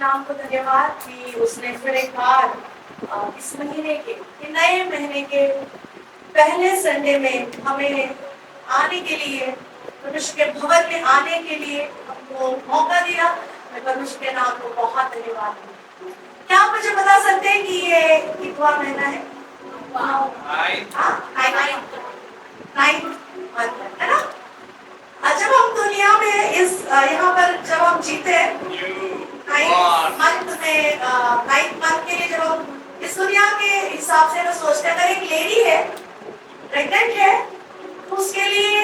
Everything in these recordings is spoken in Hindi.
नाम को धन्यवाद कि उसने फिर एक बार इस महीने के नए महीने के पहले संडे में हमें आने के लिए, परमेश्वर के भवन में आने के लिए हमको मौका दिया। मैं परमेश्वर के नाम को बहुत धन्यवाद दूं। क्या आप मुझे बता सकते हैं कि ये कितवा महीना है? नाइन्थ मंथ है ना? जब हम दुनिया में इस यहाँ पर जब हम जीते नाइन्थ मंथ के लिए, जब हम इस दुनिया के हिसाब से सोचते हैं, अगर एक लेडी है प्रेग्नेंट है तो उसके लिए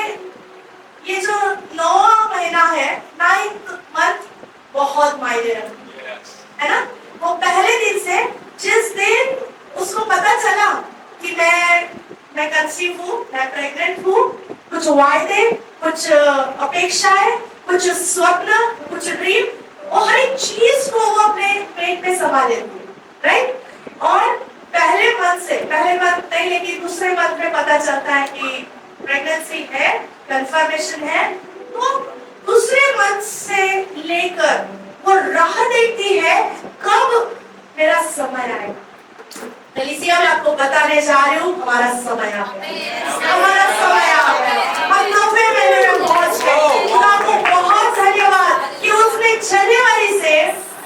ये जो 9वां महीना है, नाइन्थ मंथ, बहुत मायने रखता है ना। वो पहले दिन से जिस दिन उसको पता चला कि मैं कंसीव हूँ, मैं प्रेग्नेंट हूँ, कुछ वायदे, कुछ अपेक्षाएं, कुछ स्वप्न, कुछ ड्रीम, वो हर एक चीज को वो अपने पेट में समा लेती है, राइट। और पहले मंथ नहीं लेकिन दूसरे मंथ में पता चलता है कि प्रेगनेंसी है, कंफर्मेशन है, तो दूसरे मंथ से लेकर वो राह देखती है कब मेरा समय आएगा। कलीसिया में आपको बताने जा रही हूँ, हमारा समय आ गया, हमारा समय आ गया। हम 90 महीने में पहुंच गए। खुदा को बहुत धन्यवाद कि उसने जनवरी से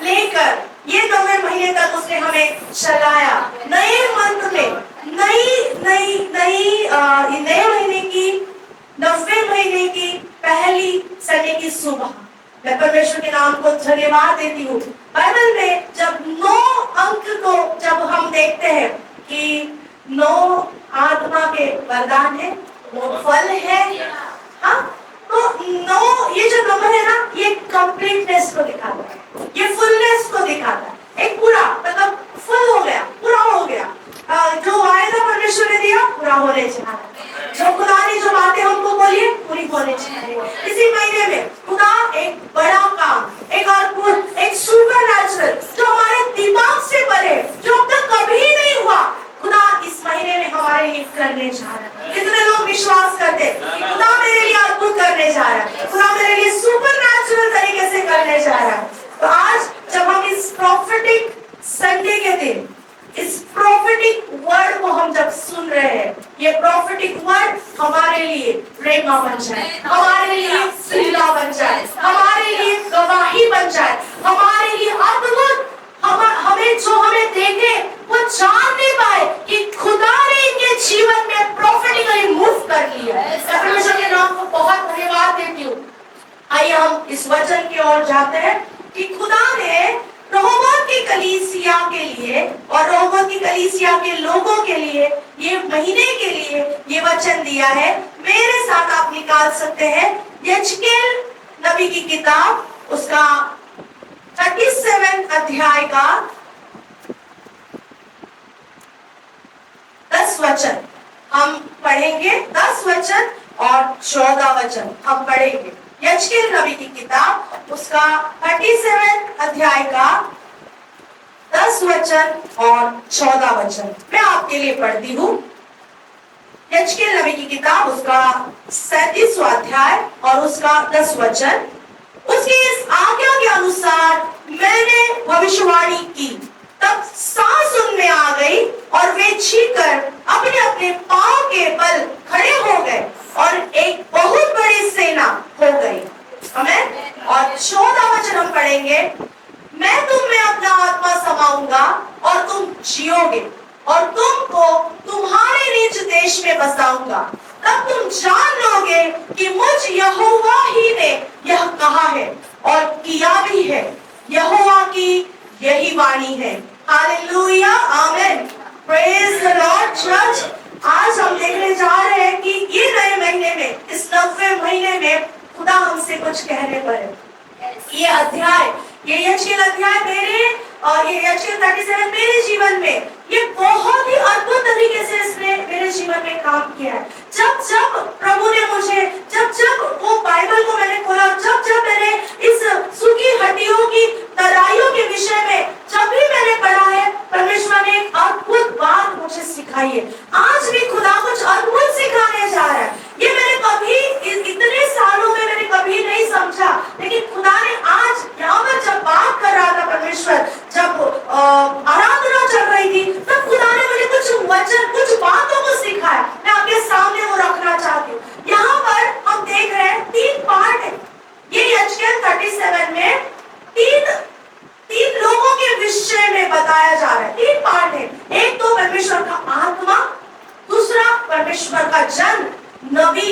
लेकर ये 90 महीने तक उसने हमें चलाया। नए मंथ में नए महीने की 90 महीने की पहली संडे की सुबह मैं परमेश्वर के नाम को धन्यवाद देती हूँ। बाइबल में जब 9 अंक को जब हम देखते हैं कि 9 आत्मा के वरदान है, वो फल है, हाँ, तो 9 ये जो नंबर है ना, ये कंप्लीटनेस को दिखाता है, ये फुलनेस को दिखाता है। एक पूरा मतलब फुल हो गया, पूरा हो गया, जो वायदा परमेश्वर ने दिया पूरा होने जा रहा है, जो खुदा ने जो बातें हमको बोली है पूरी होने जा रही है। इसी महीने में खुदा एक बड़ा काम, एक अद्भुत, एक सुपरनैचुरल जो हमारे दिमाग से परे, जो अब तक कभी नहीं हुआ, खुदा इस महीने में हमारे लिए करने जा रहा है। कितने लोग विश्वास करते हैं खुदा मेरे लिए अद्भुत करने जा रहा है, खुदा मेरे लिए सुपरनैचुरल तरीके से करने जा रहा है। तो आज जब हम इस प्रॉफिटिक संडे के दिन इस प्रॉफिटिक वर्ड को हम जब सुन रहे हैं, ये प्रॉफिटिक वर्ड हमारे लिए प्रेमा बन जाए, हमारे लिए सिला बन जाए, हमारे लिए गवाही बन जाए, हमारे लिए अद्भुत, हमें जो हमें देखे वो जानने पाए कि खुदा ने इनके जीवन में प्रॉफिटिकली मूव कर लिया है। परमेश्वर के नाम को बहुत धन्यवाद देती हूँ। आइए हम इस वचन की ओर जाते हैं कि खुदा ने रहोबोत की कलीसिया के लिए और रहोबोत की कलीसिया के लोगों के लिए, ये महीने के लिए ये वचन दिया है। मेरे साथ आप निकाल सकते हैं यजकेल नबी की किताब, उसका 37 अध्याय का 10 वचन हम पढ़ेंगे। 10 वचन और 14 वचन हम पढ़ेंगे। यजकेल नबी की किताब, उसका 37 अध्याय का 10 वचन और 14 वचन मैं आपके लिए पढ़ती हूँ। यजकेल नबी की किताब, उसका 37वां अध्याय और उसका 10 वचन। उसकी इस आज्ञा के अनुसार मैंने भविष्यवाणी की, तब सांस उनमें आ गई और वे चीखकर अपने अपने पांव के बल खड़े हो गए और एक बहुत बड़ी सेना हो गई। आमीन। और 14 वचन हम पढ़ेंगे। मैं तुम में अपना आत्मा समाऊंगा और तुम जियोगे और तुमको तुम्हारे निज देश में बसाऊंगा, तब तुम जान लोगे कि मुझ यहोवा ही ने यह कहा है और किया भी है। यहोवा की यही वाणी है। हालेलुया, आमीन, प्रेज द लॉर्ड चर्च। आज हम देखने जा रहे हैं कि ये नए महीने में, इस 90 महीने में खुदा हमसे कुछ कहने पर है। ये अध्याय, ये यजकेल अध्याय मेरे और ये यजकेल 37 मेरे जीवन में ये बहुत ही अद्भुत तरीके से इसने मेरे जीवन में काम किया है। जब जब प्रभु ने मुझे, जब वो बाइबल को मैंने खोला, जब मैंने इस सूखी हड्डियों की तराइयों के विषय में जब भी मैंने पढ़ा है, परमेश्वर ने एक अद्भुत बात मुझे सिखाई है। आज भी खुदा कुछ अद्भुत सिखाने जा रहा है। ये मैंने कभी इतने सालों में मैंने कभी नहीं समझा, लेकिन खुदा ने आज यहाँ पर जब बात कर रहा था परमेश्वर जन नबी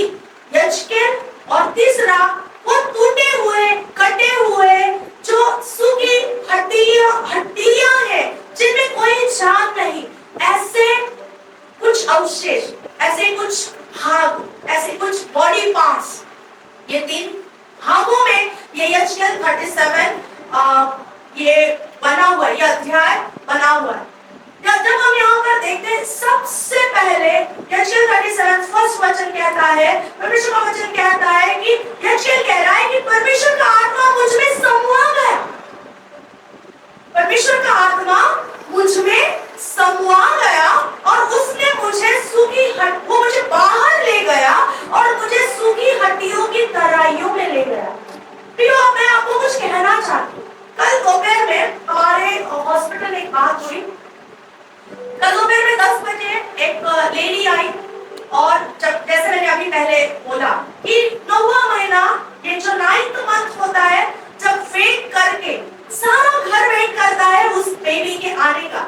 यजकेल, और तीसरा वो टूटे हुए कटे हुए जो सूखी हड्डियां हैं जिनमें कोई जान नहीं, ऐसे कुछ अवशेष, ऐसे कुछ भाग, ऐसे कुछ बॉडी पार्ट्स, ये 3 भागों में ये यजकेल 37 ये बना हुआ, ये अध्याय बना हुआ है। जब हम यहाँ पर देखते हैं, सबसे पहले यजकेल 37 फर्स्ट वचन कहता है, परमेश्वर का वचन कहता है कि यजकेल कह रहा है कि परमेश्वर का आत्मा मुझ में समा गया, परमेश्वर का आत्मा मुझ में समा गया और उसने मुझे वो मुझे बाहर ले गया और मुझे सूखी हड्डियों की तराइयों में ले गया। प्रियो, मैं आपको कुछ कहना चाहती हूँ। कल दोपहर में हमारे हॉस्पिटल एक बात हुई। कल दोपहर में 10 बजे एक लेडी आई और जब, जैसे मैंने अभी पहले बोला कि 9वां महीना, ये जो 9th मंथ होता है, जब वेट करके सारा घर वेट करता है उस बेबी के आने का,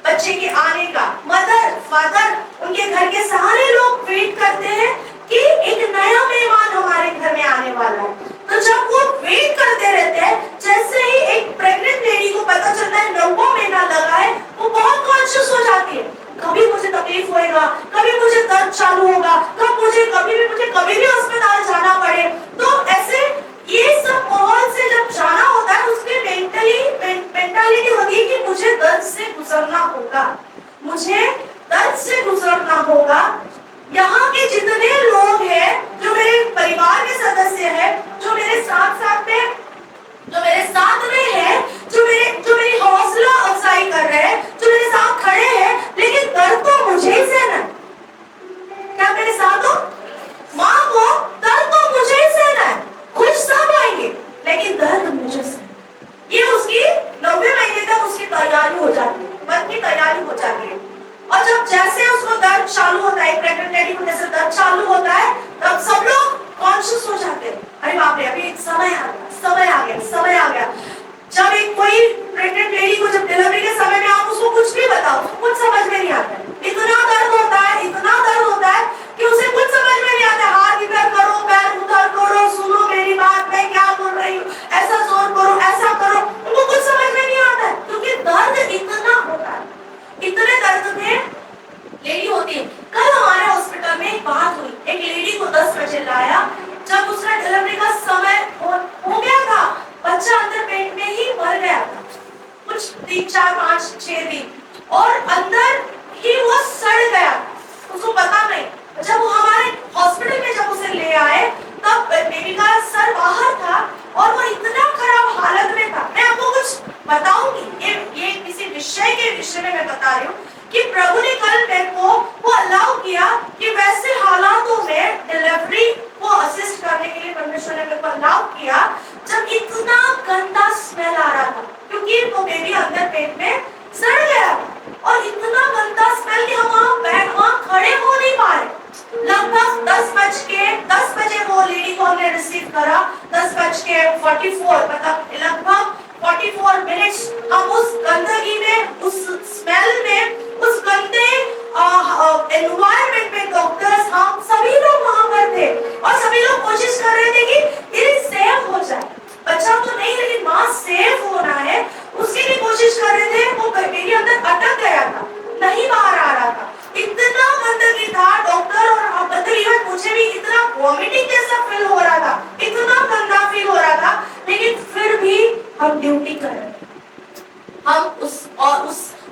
बच्चे के आने का, मदर फादर उनके घर के सारे लोग वेट करते हैं कि एक नया मेहमान हमारे घर में आने वाला है। तो जब वो वेट करते रहते हैं, जैसे ही एक प्रेग्नेंट लेडी को पता चलता है 9वां महीना लगा है, वो बहुत कॉन्शियस हो जाती है, कभी मुझे तकलीफ होएगा, कभी मुझे दर्द चालू होगा, कभी भी अस्पताल जाना पड़े। तो ऐसे ये सब माहौल से जब जाना होता है, उसकी मेंटालिटी होती है कि मुझे दर्द से गुजरना होगा, मुझे दर्द से गुजरना होगा। यहाँ के जितने लोग हैं, जो मेरे परिवार के सदस्य हैं, जो मेरे साथ में हैं, जो मेरी हौसला अफजाई कर रहे हैं, जो मेरे साथ खड़े हैं, लेकिन दर्द तो मुझे ही सहना है। क्या मेरे साथ हो? माँ को दर्द तो मुझे ही सहना है। खुश सब आएंगे, लेकिन दर्द मुझे सहना। ये उसकी 90 महीने तक उसकी तैयारी हो जाती है, मन की तैयारी हो जाती है। और जब जैसे उसको दर्द चालू होता है, प्रेग्नेंट लेडी को जैसे दर्द चालू होता है, तब सब लोग कॉन्शियस हो जाते हैं, अरे बाप रे, अभी समय आ गया। जब एक कोई प्रेग्नेंट लेडी को जब डिलीवरी के समय में आप उसको कुछ भी बताओ, कुछ समझ में नहीं आता है। इतना दर्द होता है कि उसे कुछ समझ में नहीं आता। हाथ इधर करो, पैर उधर करो, सुनो मेरी बात, मैं क्या बोल रही हूँ, ऐसा जोर करो, ऐसा करो, उनको कुछ समझ में नहीं आता है, क्योंकि दर्द इतना होता है। इतने दर्द में लेडी होती है। कल हमारे हॉस्पिटल में एक बात हुई, एक लेडी को 10 बजे लाया, जब उसका डिलीवरी का समय हो गया था, बच्चा अंदर पेट में ही मर गया था, कुछ 3, 4, 5, 6 दिन, और अंदर ही वो सड़ गया, उसको पता नहीं। जब वो हमारे हॉस्पिटल में जब उसे ले आए, तब बेबी का सर बाहर था और वो इतना खराब हालत में था। मैं आपको कुछ बताऊंगी, ये किसी विषय में मैं बता रही हूँ कि प्रभु ने कल मेरे को वो अलाउ किया कि वैसे हालातों में डिलीवरी को असिस्ट करने के लिए परमेश्वर ने मेरे को अलाउ किया, जब इतना गंदा स्मेल आ रहा था, क्योंकि वो बेबी अंदर पेट में सड़ गया, और इतना गंदा स्मेल कि हम वहाँ खड़े हो नहीं पा रहे। लगभग 10 बजे वो लेडी को हमने रिसीव करा, 10:44, मतलब लगभग 44 मिनट्स हम उस गंदगी में, उस स्मेल में, उस गंदे एनवायरनमेंट में, डॉक्टर्स, हम सभी लोग वहां पर थे और सभी लोग कोशिश कर रहे थे कि ये सेफ हो जाए, बच्चा तो नहीं लेकिन माँ सेफ होना है, उसके लिए कोशिश कर रहे थे। वो बेबी अंदर अटक गया था, नहीं बाहर आ रहा था, इतना गंदगी था। डॉक्टर और इवन मुझे भी इतना वॉमिटिंग जैसा फील हो रहा था, इतना गंदा फील हो रहा था, लेकिन फिर भी हम ड्यूटी कर रहे थे। हम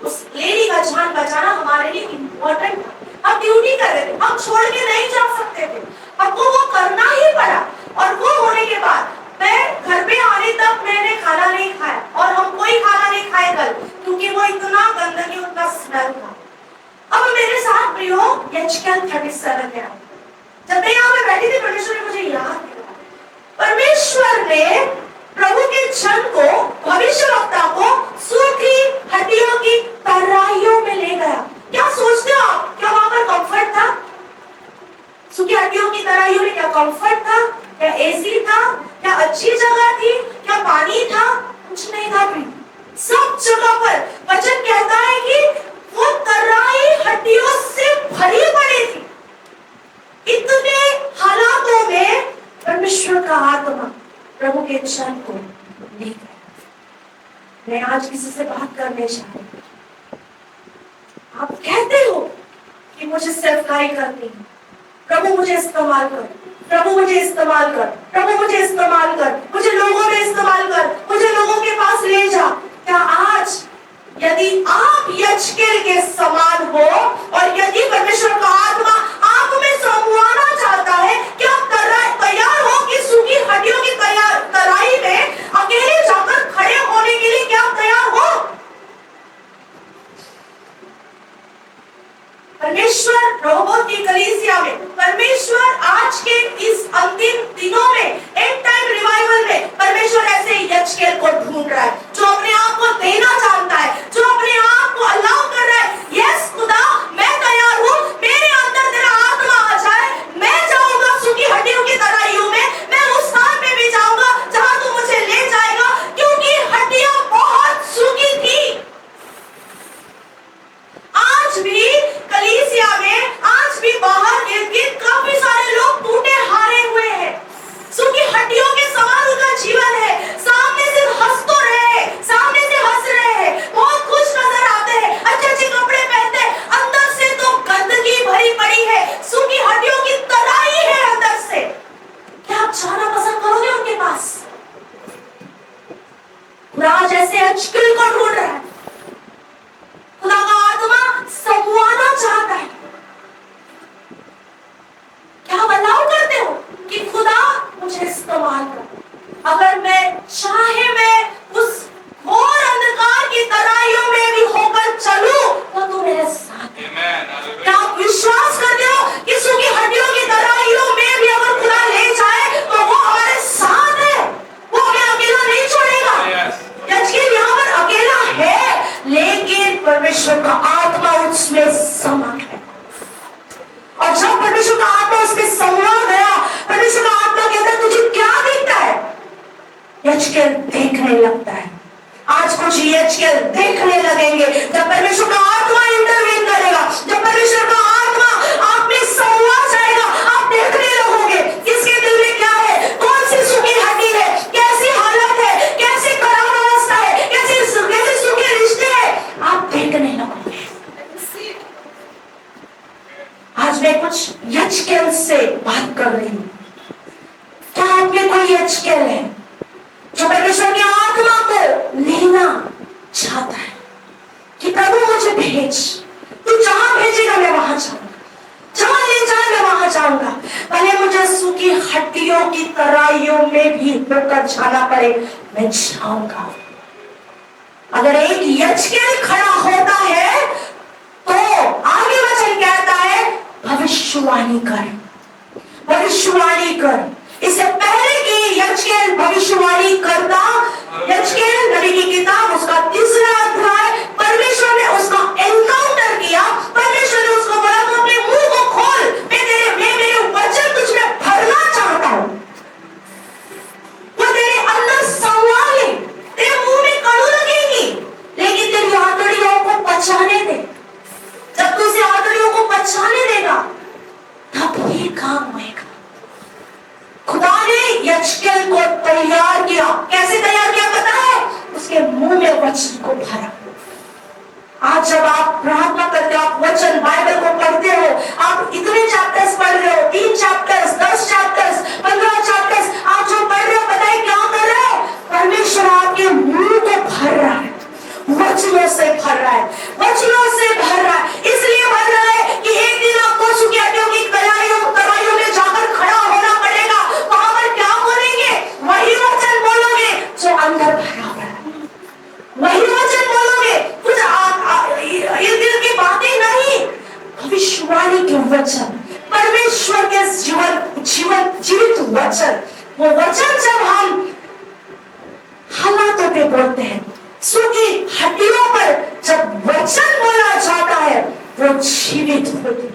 उस लेडी का जान बचाना हमारे लिए इम्पोर्टेंट था। हम ड्यूटी कर रहे थे, हम छोड़ के नहीं जा सकते थे, हमको वो करना ही पड़ा। और वो होने के बाद मैं घर पे आने तक मैंने खाना नहीं खाया, और हम कोई खाना नहीं खाए कल, क्योंकि वो इतना गंदगी, उतना स्मेल था। अब मेरे साथ प्रियो यजकेल 37 में जब मैं यहाँ पे बैठी थी, परमेश्वर ने मुझे याद दिया, परमेश्वर ने प्रभु के जन को, भविष्यवक्ता को सूखी हड्डियों की तराइयों में ले गया। क्या सोचते हो आप, क्या वहां पर कंफर्ट था? सूखी हड्डियों की तराइयों में क्या कंफर्ट था? क्या एसी था? क्या अच्छी जगह थी? क्या पानी था? कुछ नहीं था। सब जगह पर वचन कहता है कि वो तराई हड्डियों से भरी पड़ी थी। परमेश्वर का आत्मा प्रभु के जन को ले गया। मैं आज किसी से बात करने चाहती हूँ। आप कहते हो कि मुझे सेवकाई करनी है, प्रभु मुझे इस्तेमाल कर, प्रभु मुझे इस्तेमाल कर, प्रभु मुझे इस्तेमाल कर, मुझे लोगों में इस्तेमाल कर, मुझे लोगों के पास ले जा। क्या आज यदि आप यजकेल के समान हो और यदि परमेश्वर का आत्मा आप में समवाना चाहता है, क्या आप तैयार हो कि सूखी हड्डियों की तराई में अकेले जाकर खड़े होने के लिए क्या आप तैयार हो? परमेश्वर रहोबोत की कलीसिया में, परमेश्वर आज के इस अंतिम दिनों में, एक टाइम रिवाइवल में परमेश्वर ऐसे यजकेल को ढूंढ रहा है जो अपने आप को देना चाहता है, जो अपने आप को अलाउ कर रहा है। यस खुदा, मैं तैयार हूँ, मेरे अंदर तेरा आत्मा आ जाए, मैं जाऊंगा सूखी हड्डियों की तराइयों में, मैं उस स्थान में भी जाऊंगा जहां तू मुझे ले जाएगा, क्योंकि हड्डियां बहुत सूखी थी। आज भी कलीसिया में, आज भी बाहर इर्द-गिर्द काफी सारे लोग टूटे हारे हुए हैं, सूखी हड्डियों के समान उनका जीवन है। सामने से हंस तो रहे हैं, सामने से हंस रहे हैं, बहुत खुश नजर आते हैं, अच्छे अच्छे कपड़े पहनते हैं, अंदर से तो गंदगी भरी पड़ी है, सूखी हड्डियों की तराई है अंदर से। क्या आप जाना पसंद करोगे उनके पास? खुदा जैसे यजकेल को ढूंढ रहा है, खुदा का आत्मा समवाना चाहता है। क्या आप अलाउ करते हो कि खुदा मुझे इस्तेमाल कर? अगर मैं चाहे मैं उस घोर अंधकार की तराइयों में भी होकर चलूं तो तू मेरे साथ है। क्या आप विश्वास करते हो कि सूखी हड्डियों की तराइयों में भी अगर खुदा ले जाए तो वो हमारे साथ है, वो हमें अकेला नहीं छोड़ेगा। यजकेल यहाँ पर अकेला है, लेकिन परमेश्वर का आत्मा उसमें समा है। और जब परमेश्वर का आत्मा उसमें समा गया, परमेश्वर का आत्मा कहता है तुझे क्या दिखता है? यजकेल देखने लगता है। आज कुछ यजकेल देखने लगेंगे जब परमेश्वर का आत्मा इंटरवीन करेगा, जब परमेश्वर का आत्मा आप में समा जाएगा, आप देखने लगोगे किसके दिल में क्या है, कौन सी सूखी हड्डी है, कैसी हालत है, कैसी खराब अवस्था है, कैसे सूखे रिश्ते हैं, आप देखने लगोगे। आज मैं कुछ यजकेल से बात कर रही हूँ। क्या आप में कोई यजकेल है जो परमेश्वर की आत्मा को लेना चाहता है कि प्रभु मुझे भेज, तू जहां भेजेगा मैं वहां जाऊंगा, जहां ले जाए मैं वहां जाऊंगा, भले मुझे सूखी हड्डियों की तराइयों में भी होकर जाना पड़े, मैं जाऊंगा। अगर एक यजकेल खड़ा होता है तो आगे वचन कहता है भविष्यवाणी कर, भविष्यवाणी कर। इससे पहले कि यजकेल भविष्यवाणी करता, यजकेल नबी की किताब उसका 3रा अध्याय, परमेश्वर ने उसका एनकाउंटर किया, परमेश्वर ने उसको बोला तू अपने मुंह को खोल, मैं मेरे वचन तुझ में भरना चाहता हूं, वो तेरे अंदर संवाले, तेरे मुंह में कड़ू लगेगी लेकिन तेरी आंतड़ियों को पचाने दे। जब तू उसे आंतड़ियों को पचाने देगा तब ये काम होएगा। खुदा ने यजकेल को तैयार किया। कैसे तैयार किया पता है? उसके मुंह में वचन को भरा। आज जब आप प्रार्थना करते हो, आप वचन बाइबल को पढ़ते हो, आप इतने चैप्टर्स पढ़ रहे हो, 3 चैप्टर्स, 10 चैप्टर्स, 15 चैप्टर्स, आप जो पढ़ रहे हो पता है क्या कर रहे हो? परमेश्वर आपके मुंह को भर रहा है, वचनों से भर रहा है, वचनों से भर रहा है। इसलिए भर रहा है कि एक दिन आपको सूखी हड्डियों की तराइयों में जाकर खड़ा होना पड़ेगा। वहां पर क्या बोलेंगे? वही वचन बोलोगे जो अंदर भरा हुआ है, वही वचन बोलोगे, कुछ इर्द-गिर्द की बातें नहीं, भविष्यवाणी के वचन, परमेश्वर के जीवित वचन। वो वचन जब हम हालातों पे बोलते हैं, सूखी हड्डियों पर जब वचन बोला जाता है वो जीवित होती है।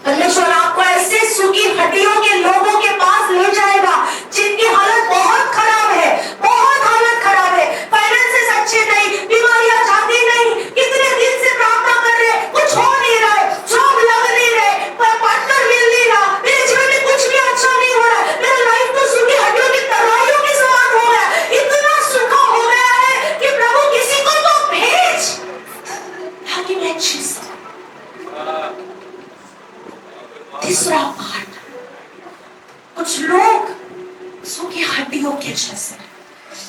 परमेश्वर आपको ऐसे सूखी हड्डियों के लोगों के पास ले जाएगा जिनकी हालत बहुत खराब है, बहुत हालत खराब है, फाइनेंसेस अच्छे नहीं, बीमारियां जाती नहीं, कितने दिन से प्रार्थना कर रहे, कुछ हो नहीं रहा है, जॉब लग नहीं रहे, पार्टनर मिल नहीं रहा, मेरे जीवन में कुछ भी अच्छा नहीं हो रहा, मेरा कुछ लोग सूखी हड्डियों के जैसे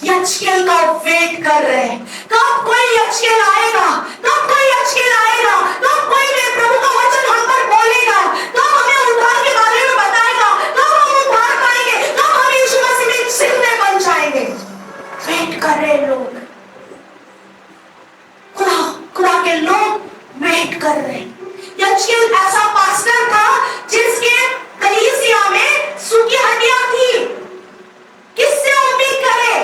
यज्ञेल का वेट कर रहे हैं। कब कोई यज्ञेल आएगा, कब कोई यज्ञेल आएगा, कब कोई प्रभु का वचन हम पर बोलेगा, कब हमें उद्धार के बारे में बताएगा, कब हम उद्धार पाएंगे, कब हम यीशु मसीह में जिंदे बन जाएंगे। वेट कर रहे लोग, खुदा के लोग वेट कर रहे। यज्ञेल ऐसा पास्टर था जिसके कलीसिया में सूखी हड्डियां थी। किससे उम्मीद करे?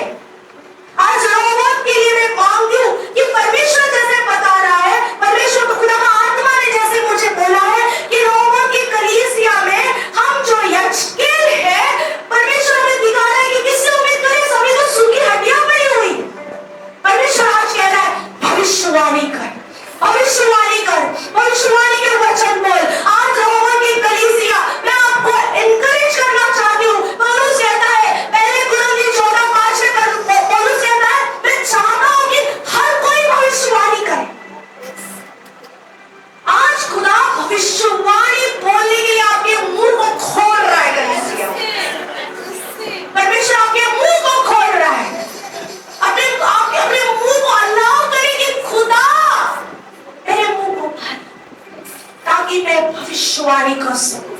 आज रहोबोत के लिए मैं मांगती हूँ कि परमेश्वर जैसे बता रहा है, परमेश्वर को खुदा का आत्मा ने जैसे मुझे बोला है कि रहोबोत की कलीसिया में हम जो यज्ञेल है, परमेश्वर हमें दिखा रहा है कि किससे उम्मीद करें? सभी तो सूखी हड्डियां पड़ी हुई। परमेश्वर आज कह रहा है भविष्यवाणी कर, भविष्यवाणी कर, भविष्यवाणी के वचन बोल। आज रहोबोत की कलीसिया, मैं आपको एनकरेज करना चाहती हूँ। पौलुस कहता है पहले कुरिन्थियों 14:5 में पौलुस कहता है मैं चाहता हूँ कि हर कोई भविष्यवाणी करे। आज खुदा भविष्यवाणी बोलने के लिए आपके मुंह को खोल रहा है। कलीसिया, परमेश्वर आपके मुंह को खोल रहा है। अपने मुंह को अलाउ करें कि खुदा मेरे मुंह को भर, ताकि मैं भविष्यवाणी कर सकूं।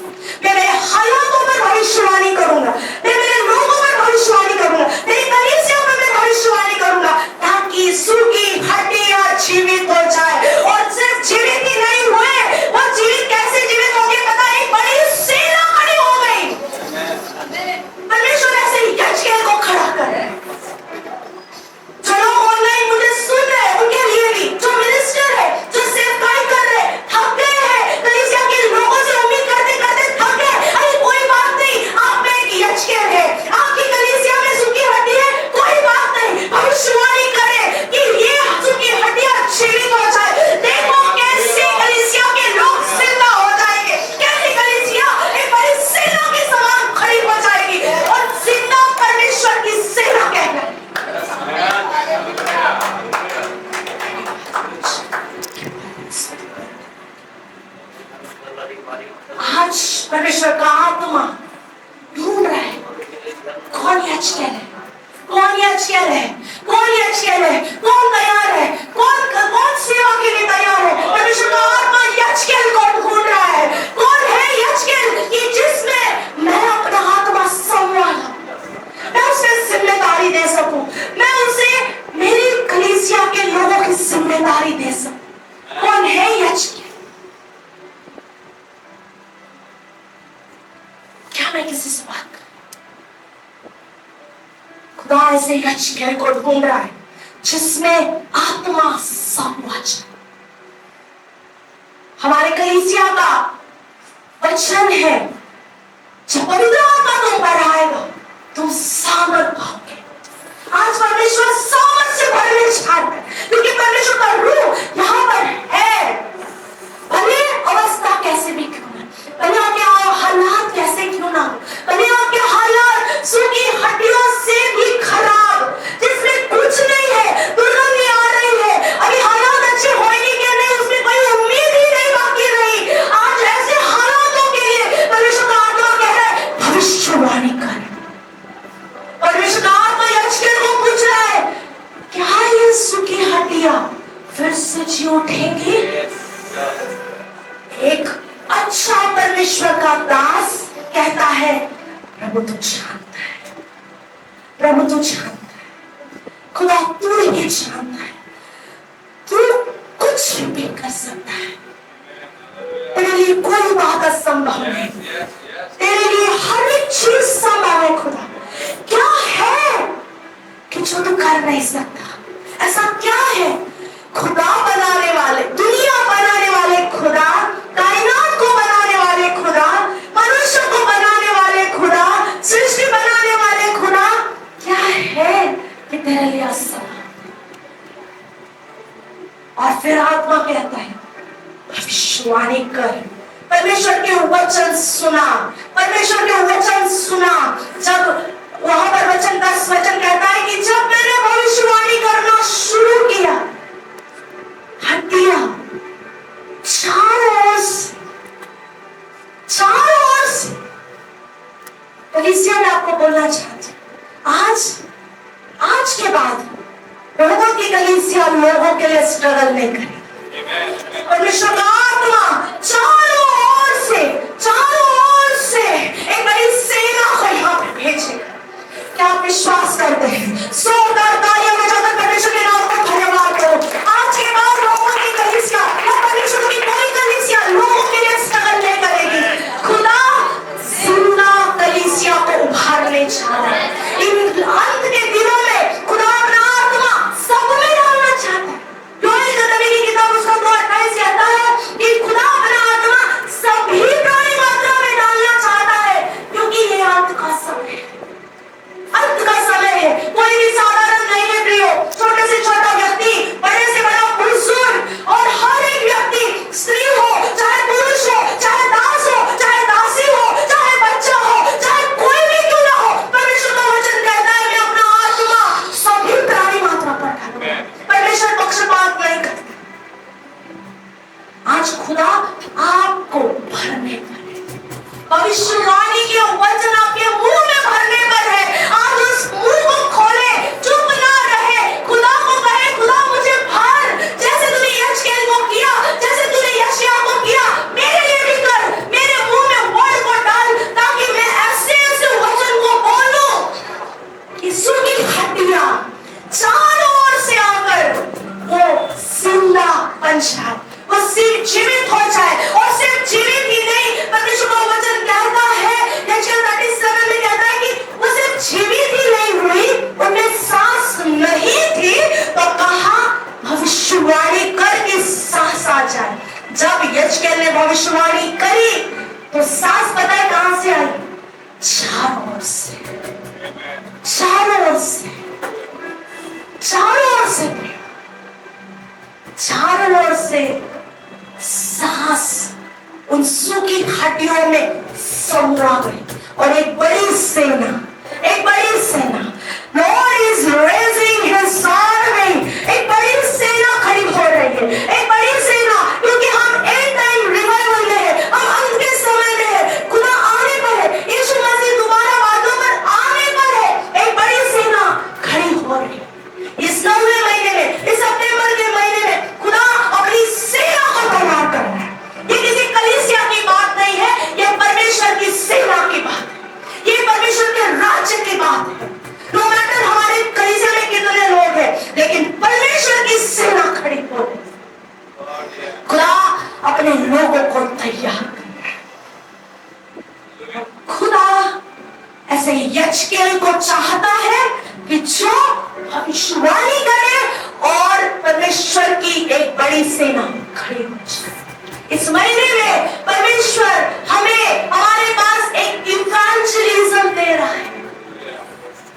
मैं मेरे हालातों में भविष्यवाणी करूंगा, मैं मेरे लोगों में भविष्यवाणी करूंगा, मेरी कलीसिया में मैं भविष्यवाणी करूंगा, ताकि सूखी हड्डियां जीवित हो जाए। और सिर्फ जीवित ही नहीं हुए, वो जीवित कैसे जीवित हो गए पता है? एक बड़ी सेना खड़ी हो गई। परमेश्वर ऐसे यज्ञेल को खड़ा कर रहे हैं। जो लोग ऑनलाइन मुझे सुन रहे हैं उनके लिए भी, जो मिनिस्टर है, जो सेवकाई कर रहे हैं, थक गए हैं, कलीसिया के लोगों से उम्मीद करते करते थक गए। अरे कोई बात नहीं, आप में एक यज्ञेल है, आपकी कलीसिया में सूखी हड्डी है, कोई बात नहीं। भविष्यवाणी करें कि ये सूखी हड्डियां जीवित हो जाए। देखो कैसे कलीसिया के लोग जिंदा हो जाएंगे, कैसे कलीसिया एक बड़ी सेना के समान खड़ी हो जाएगी। और जिंदा परमेश्वर की सेना कहना है। आज परमेश्वर का आत्मा ढूंढ रहा है कौन यज्ञेल है, कौन यज्ञेल है, कौन यज्ञेल है, कौन तैयार है, कौन सेवा के लिए तैयार है। परमेश्वर का आत्मा यज्ञेल को ढूंढ रहा है। कौन है यज्ञेल कि जिसमें मैं अपना आत्मा संभाला, मैं उसे जिम्मेदारी दे सकूं, मैं उसे मेरी कलीसिया के लोगों की जिम्मेदारी दे सकूं। कौन है यज्ञेल? क्या मैं किसी से बात करूं? खुदा ऐसे यज्ञेल को ढूंढ रहा है जिसमें आत्मा समाज। हमारे कलीसिया का वचन है जब पवित्र आत्मा तुम पर आएगा तुम सामर्थ पाओगे। आज परमेश्वर सामर्थ से भरने चाहता है, क्योंकि परमेश्वर का रूह यहाँ पर है। भले अवस्था कैसे भी क्यों ना, भले आपके हालात कैसे क्यों ना, भले आपके हालात सूखी हड्डियों से भी खराब, जिसमें कुछ नहीं है, दुर्गंध आ रही है, अभी हालात अच्छे होंगे क्या नहीं उसमें कोई उम्मीद ही नहीं बाकी रही। आज ऐसे हालातों के लिए परमेश्वर का आत्मा कह रहा है भविष्यवाणी कर। परमेश्वर का आत्मा यज्ञेल को पूछ रहा है क्या ये सूखी हड्डियां फिर से जी उठेंगी? एक अच्छा परमेश्वर का दास कहता है प्रभु तू जानता है, प्रभु तू जानता है, खुदा तू ही जानता है, तू कुछ भी कर सकता है। तेरे लिए कोई बात असंभव नहीं, तेरे लिए हर एक चीज संभव है। खुदा क्या है कि जो तू कर नहीं सकता? ऐसा क्या है? खुदा बनाने वाले, दुनिया बनाने वाले खुदा, कायनात को बनाने वाले खुदा, मनुष्य को बनाने वाले खुदा, सृष्टि बनाने वाले खुदा, क्या है कि तेरे लिए असंभव? और फिर आत्मा कहता है भविष्यवाणी कर। परमेश्वर के वचन सुना, परमेश्वर के वचन सुना। जब वहां पर वचन 10 वचन कहता है कि जब मैंने भविष्यवाणी करना शुरू किया, हड्डियां चारों ओर से कलीसिया में आपको बोलना चाहते हैं, आज के बाद लोगों की कलीसिया लोगों के लिए स्ट्रगल नहीं करेगी। परमेश्वर का आत्मा चारों ओर से एक बड़ी सेना को यहाँ पे भेजेगा। क्या आप विश्वास करते हैं? जोरदार तालियां बजाकर परमेश्वर के नाम को धन्यवाद करो। आज के बाद लोगों की कलीसिया या परमेश्वर की कोई कलीसिया लोगों के लिए स्ट्रगल नहीं करेगी। खुदा जिंदा कलीसिया को उभारने जा रहा है। इन अंत के दिनों में खुदा अपना आत्मा सब में डालना चाहता है। योएल नबी की किताब उसका 2:28 कहता है कि खुदा अपना आत्मा सभी प्राणी मात्रा में डालना चाहता है, क्योंकि ये अंत का समय है। अंत का समय है। कोई भी साधारण नहीं है प्रियो। छोटे से छोटा व्यक्ति, बड़े से बड़ा बुजुर्ग, और हर एक व्यक्ति, स्त्री हो चाहे पुरुष हो, चाहे दास हो चाहे दासी हो, चाहे बच्चा हो, चाहे कोई भी क्यों ना हो, परमेश्वर का वचन कहता है मैं अपना आत्मा सभी प्राणी मात्रा पर डालूंगा। परमेश्वर पक्षपात नहीं करता। आज खुदा आपको भरने पर है। भविष्यवाणी के वचन आपके मुंह में भरने पर है। आज उस मुंह को खोले, चुप ना रहे, खुदा को कहे खुदा मुझे भर, जैसे तूने यशकेल को किया, जैसे तूने यशायाह को किया, मेरे लिए भी कर। मेरे मुंह में वर्ड को डाल, ताकि मैं ऐसे ऐसे वचन को बोलूं कि सूखी हड्डियां चारों ओर से आकर वो जिंदा बन जाए, वो सिर्फ जीवित हो जाए। और सिर्फ जीवित ही नहीं, परमेश्वर का वचन कहता है, यशायाह 37 में कहता है कि वो सिर्फ जीवित ही नहीं हुई, उनमें सांस नहीं थी, तो कहा भविष्यवाणी करके सांस आ जाए। जब यशायाह ने भविष्यवाणी करी तो सांस पता है कहां से आई? चारों ओर से, चारों ओर से, चारों ओर से, चारों ओर से सांस उन सूखी हड्डियों में समरा गई। और एक बड़ी सेना, Lord is raising his army, एक बड़ी सेना खड़ी हो रही है, एक बड़ी सेना, क्योंकि हम एंड टाइम रिवाइवल में है, हम अंत के समय में है, खुदा आने पर है, यीशु मसीह दोबारा बातों पर आने पर है। एक बड़ी सेना खड़ी हो रही है। इस 9वें महीने में, इस सितंबर के महीने में खुदा अपनी सेना को तैयार कर रहा है। ये किसी कलीसिया की बात नहीं है, ये परमेश्वर की सेना की बात है, ये परमेश्वर के राज्य की बात है। नो मैटर हमारे कलीसिया में कितने लोग हैं, लेकिन परमेश्वर की सेना खड़ी हो रही है। खुदा अपने लोगों को तैयार कर रहा है। खुदा ऐसे यशकेल को चाहता है कि जो भविष्यवाणी करे और परमेश्वर की एक बड़ी सेना खड़ी हो जाए। इस महीने में परमेश्वर हमें हमारे पास एक इवेंजलिज्म दे रहा है।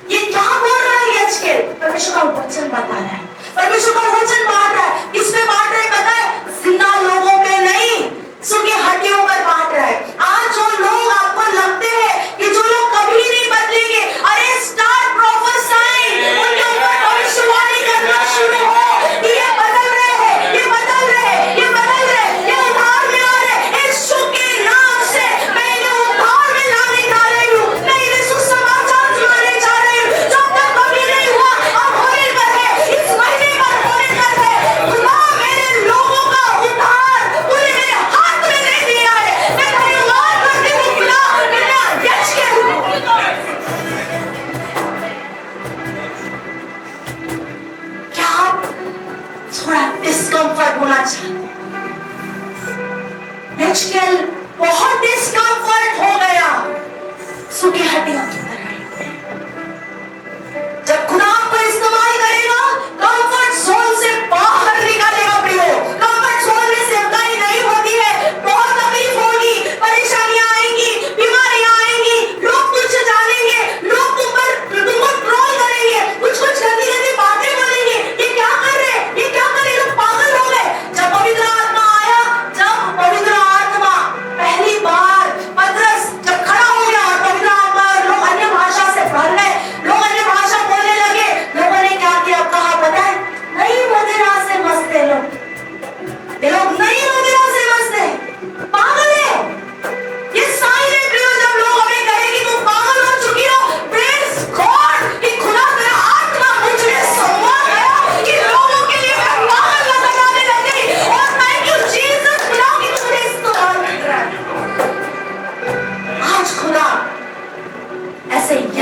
ये क्या बोल रहा है यशकेल? परमेश्वर का वचन बता रहा है, परमेश्वर का वचन बांट रहा है। किसमें बांट रहा है पता है? जिंदा लोगों पे नहीं, सूखी हड्डियों पर बांट रहा है। आज जो लोग आपको लगते हैं कि जो लोग कभी नहीं बदलेंगे, अरे स्टार्ट प्रोफेसाइंग, उनके ऊपर भविष्यवाणी करना शुरू हो कि ये बदल रहे हैं, ये बदल रहे हैं, ये बदल रहे हैं, ये उधार में आ रहे हैं। यीशु के नाम से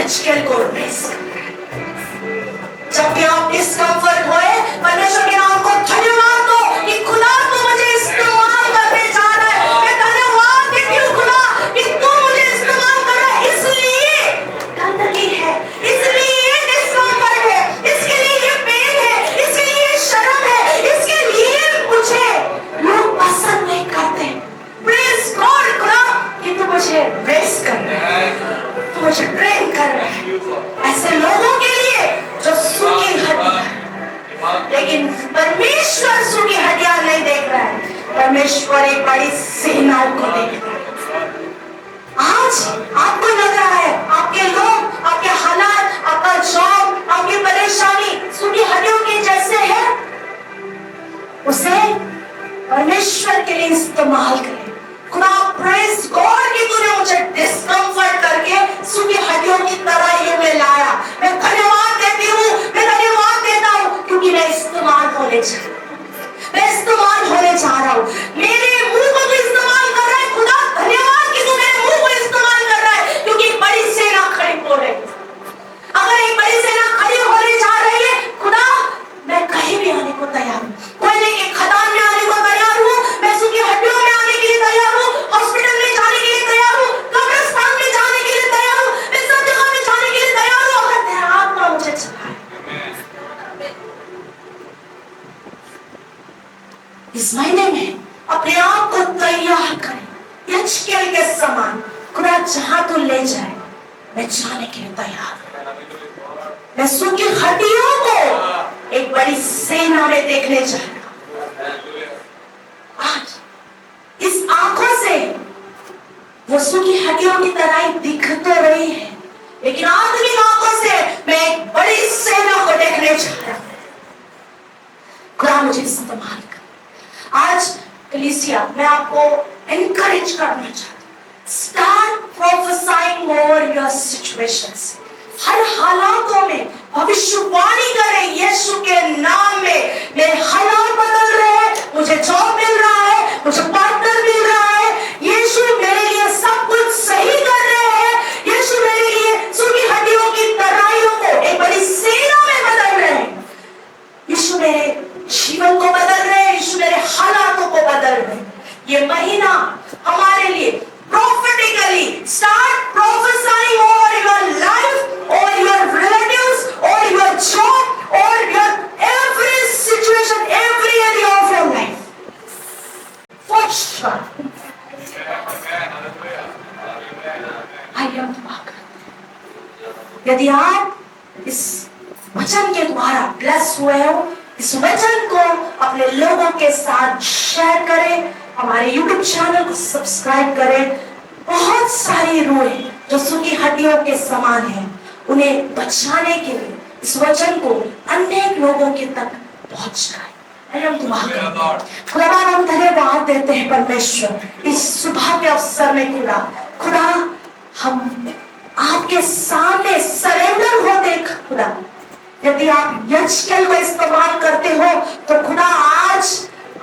यजकेल को रेस कर। जब भी आप डिस्कम्फर्ट होए, परमेश्वर के नाम को धन्यवाद दो कि खुदा तू मुझे इस्तेमाल करने जा रहा है। मैं धन्यवाद देती हूँ खुदा कि तू मुझे इस्तेमाल कर रहा है। इसलिए गंदगी है, इसलिए ये डिस्कम्फर्ट है, इसके लिए ये पेन है, इसके लिए ये शर्म है, इसके लिए मुझे लोग पसंद नहीं करते। प्रेज गॉड खुदा कि तू मुझे रेस कर रहा है, तू मुझे ट्रेन कर रहा है ऐसे लोगों के लिए जो सूखी हड्डियां, लेकिन परमेश्वर सूखी हड्डियां नहीं देख रहा है, परमेश्वर एक बड़ी सेनाओं को देख रहा है। आज आपको लग रहा है आपके लोग, आपके हालात, आपका जॉब, आपकी परेशानी सूखी हड्डियों के जैसे है, उसे परमेश्वर के लिए इस्तेमाल करें। खुदा प्रेज गॉड कि तूने मुझे डिस्कम्फर्ट करके सूखी हड्डियों की तराई में लाया। मैं धन्यवाद देती हूँ, मैं धन्यवाद देता हूँ क्योंकि मैं इस्तेमाल होने जा रहा हूँ, मैं इस्तेमाल होने जा रहा हूँ। मेरे मुंह को भी इस्तेमाल कर रहा है खुदा, धन्यवाद कि तू मेरे मुंह को इस्तेमाल कर रहा है क्योंकि एक बड़ी सेना खड़ी हो रही है। अगर एक बड़ी सेना खड़ी होने जा रही है खुदा, मैं कहीं भी आने को तैयार हूँ। कोयले के खदान में आने को तैयार हूँ, मैं सूखी हड्डियों में आने के लिए तैयार हूँ, हॉस्पिटल में जाने के लिए तैयार हूँ, कब्रिस्तान में जाने के लिए तैयार हूँ, मैं सब जगह में जाने के लिए तैयार हूँ अगर तेरा आत्मा मुझे चलाए। इस महीने में अपने आप को तैयार करें, यजकेल के समान। खुदा जहां तू ले जाए मैं जाने के लिए तैयार हूं। मैं सूखी हड्डियों को एक बड़ी सेना में देखने जा रहा हूं। आज इस आंखों से वो सूखी हड्डियों की तरह दिख तो रही है, लेकिन आत्मिक आंखों से मैं एक बड़ी सेना को देखने जा रहा हूं। खुदा मुझे इस्तेमाल कर। आज कलीसिया मैं आपको एनकरेज करना चाहता हूं, start prophesying over your situations. हर हालातों में भविष्यवाणी करें यीशु के नाम में। मेरे हालात बदल रहे हैं, मुझे जॉब मिल रहा है, मुझे पार्टनर मिल रहा है, यीशु मेरे लिए सब कुछ सही कर रहे हैं, यीशु मेरे लिए सूखी हड्डियों की तराइयों को एक बड़ी सेना में बदल रहे हैं, यीशु मेरे जीवन को बदल रहे हैं, यीशु मेरे हालातों को बदल रहे हैं। ये महीना हमारे लिए prophetically start prophesying over your life, over your relatives, over your job, over your every situation, every area of your life. For sure. आइए हम दुआ करते हैं। यदि आप इस वचन के द्वारा ब्लेस हुए हो, इस वचन को अपने लोगों के साथ शेयर करें, हमारे YouTube चैनल को सब्सक्राइब करें। बहुत सारी रूहें जो सूखी हड्डियों के समान हैं, उन्हें बचाने के लिए इस वचन को अनेक लोगों के तक पहुंचाएं। हम खुदा हम धन्यवाद देते हैं परमेश्वर इस सुबह के अवसर में। खुदा हम आपके सामने सरेंडर होते खुदा, यदि आप यजकेल को इस्तेमाल करते हो तो खुदा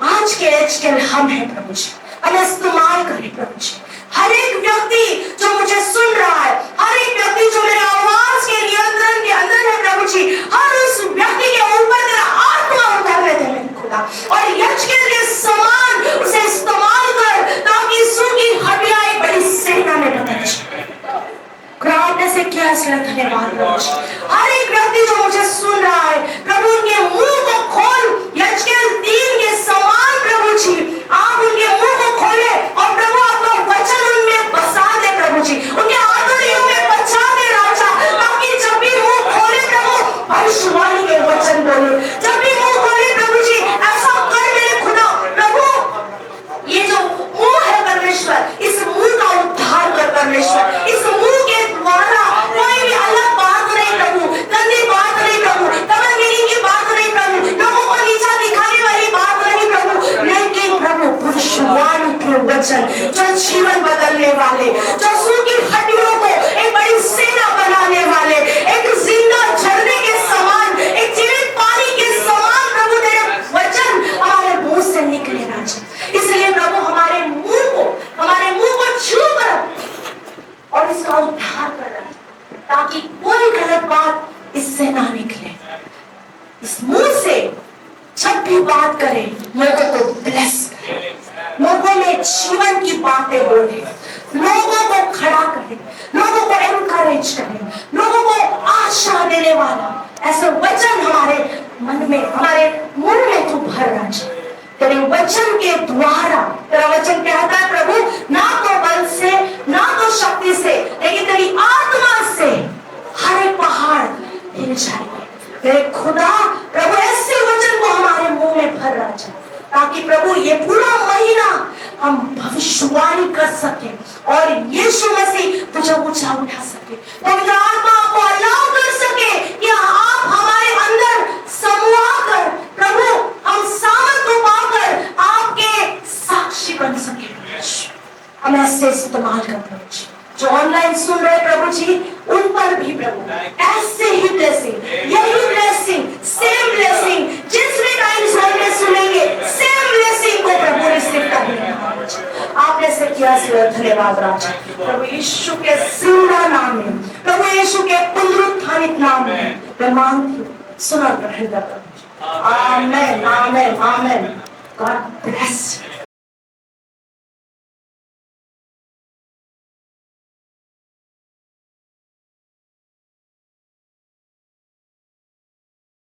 आज के यजकेल हम हैं प्रभु जी, हमें इस्तेमाल करें प्रभु जी। हर एक व्यक्ति जो मुझे सुन रहा है, हर एक व्यक्ति जो मेरे आवाज के नियंत्रण के अंदर है प्रभु जी, हर उस व्यक्ति के ऊपर तेरा आत्मा उतरने दे मेरे खुदा, और यजकेल के समान उसे इस्तेमाल कर ताकि सूखी हड्डियां एक बड़ी सेना में बदल जाए। आपने से किया इसलिए धन्यवाद प्रभु जी। हर एक व्यक्ति जो मुझे सुन रहा है प्रभु, उनके मुंह को खोल यजकेल 3 के समान प्रभु जी, आप उनके मुंह को खोले और प्रभु आपका वचन उनमें बसा दे प्रभु जी, उनके आंतड़ियों में बचा दे राजा, ताकि जब भी मुंह खोले प्रभु भविष्यवाणी के वचन बोले, जब भी मुंह खोले प्रभु जी ऐसा कर मेरे खुदा। प्रभु ये जो मुंह है परमेश्वर, इस मुंह का उद्धार कर परमेश्वर, इस मुंह के द्वारा कोई भी अलग बात नहीं प्रभु, गंदी बात नहीं प्रभु, तमंगिरी की बात नहीं प्रभु, लोगों को नीचा दिखाने वाली बात नहीं प्रभु, लेकिन प्रभु भविष्यवाणी के वचन जो जीवन बदलने वाले, जो सूखी हड्डियों को एक बड़ी सेना बनाने वाले, एक जिंदा झरने के समान, एक जीवित पानी के समान प्रभु तेरे वचन हमारे मुंह से निकले राजा। इसलिए प्रभु हमारे मुंह को छू कर और इसका उद्धार कर रहा है। ताकि कोई गलत बात इससे ना निकले। इस मुंह से जब भी बात करें लोगों को ब्लेस करें, लोगों में जीवन की बातें बोले, लोगों को खड़ा करें, लोगों को एनकरेज करें, लोगों को आशा देने वाला ऐसे वचन हमारे मन में, हमारे मुंह में तू भर राजा। तेरे वचन के द्वारा, तेरा वचन कहता है प्रभु, ना तो बल से ना तो शक्ति से, लेकिन तेरी आत्मा से हर एक पहाड़ हिल जाएंगे। तेरे खुदा प्रभु ऐसे वचन को हमारे मुंह में भर राजा, ताकि प्रभु ये पूरा महीना हम भविष्यवाणी कर सके और यीशु मसीह तुझे ऊंचा उठा सके। पवित्र आत्मा को अलाउ कर सके कि आप हमारे अंदर समूह कर प्रभु हम सामर्थ्य पाकर आपके साक्षी बन सके। हम ऐसे इस्तेमाल कर प्रभु जो ऑनलाइन सुन रहे प्रभु जी, उन पर भी प्रभु ऐसे ही ब्लेसिंग, यही ब्लेसिंग, सेम ब्लेसिंग जिस भी टाइम जोन में सुनेंगे, सेम ब्लेसिंग को प्रभु रिसीव करेंगे। आपने से किया सिर्फ धन्यवाद राजा, प्रभु यीशु के जिंदा नाम में, प्रभु यीशु के पुनरुत्थानित नाम में मैं मांगती हूँ, सुना ग्रहण कर। Amen, amen, amen. God bless.